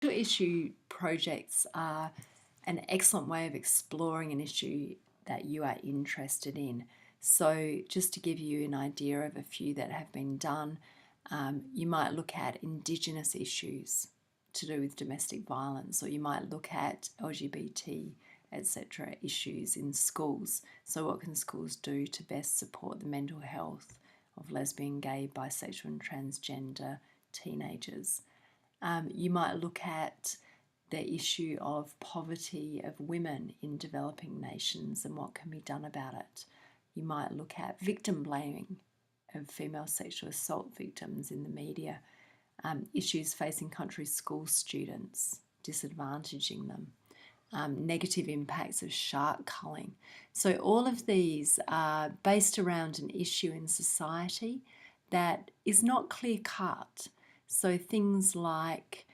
Issue projects are an excellent way of exploring an issue that you are interested in. So, just to give you an idea of a few that have been done, you might look at Indigenous issues to do with domestic violence, or you might look at LGBT, etc., issues in schools. So, what can schools do to best support the mental health of lesbian, gay, bisexual, and transgender teenagers? You might look at the issue of poverty of women in developing nations and what can be done about it. You might look at victim blaming of female sexual assault victims in the media, issues facing country school students, disadvantaging them, negative impacts of shark culling. So, all of these are based around an issue in society that is not clear cut. So, things like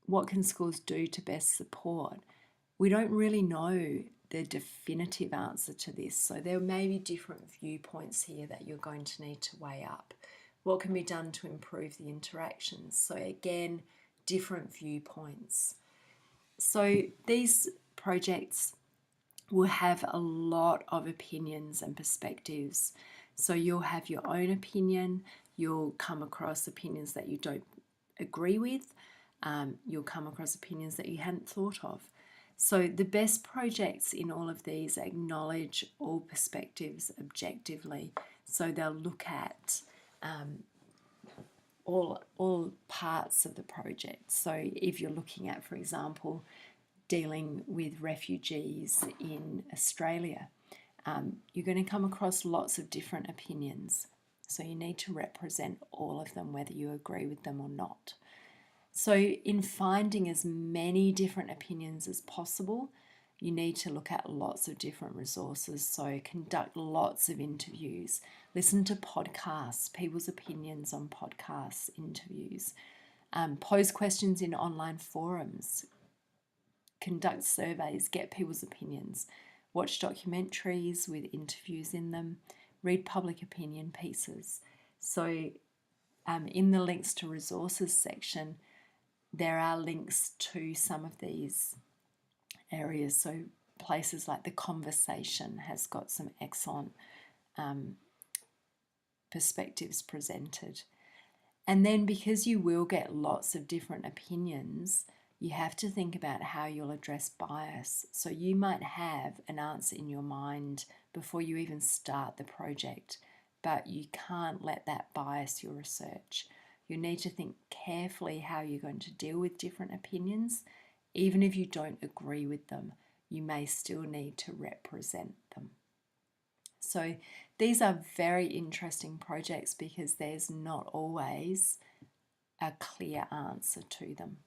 what can schools do to best support? We don't really know the definitive answer to this. So, there may be different viewpoints here that you're going to need to weigh up. What can be done to improve the interactions? So, again, different viewpoints. So these projects will have a lot of opinions and perspectives. So you'll have your own opinion, you'll come across opinions that you don't agree with, you'll come across opinions that you hadn't thought of. So the best projects in all of these acknowledge all perspectives objectively. So they'll look at all parts of the project. So if you're looking at, for example, dealing with refugees in Australia, you're going to come across lots of different opinions. So you need to represent all of them, whether you agree with them or not. So in finding as many different opinions as possible, you need to look at lots of different resources. So conduct lots of interviews, listen to podcasts, people's opinions on podcasts, interviews, pose questions in online forums, conduct surveys, get people's opinions, watch documentaries with interviews in them, read public opinion pieces. So in the links to resources section, there are links to some of these areas. So places like The Conversation has got some excellent perspectives presented. And then because you will get lots of different opinions, you have to think about how you'll address bias. So you might have an answer in your mind before you even start the project, but you can't let that bias your research. You need to think carefully how you're going to deal with different opinions. Even if you don't agree with them, you may still need to represent them. So these are very interesting projects because there's not always a clear answer to them.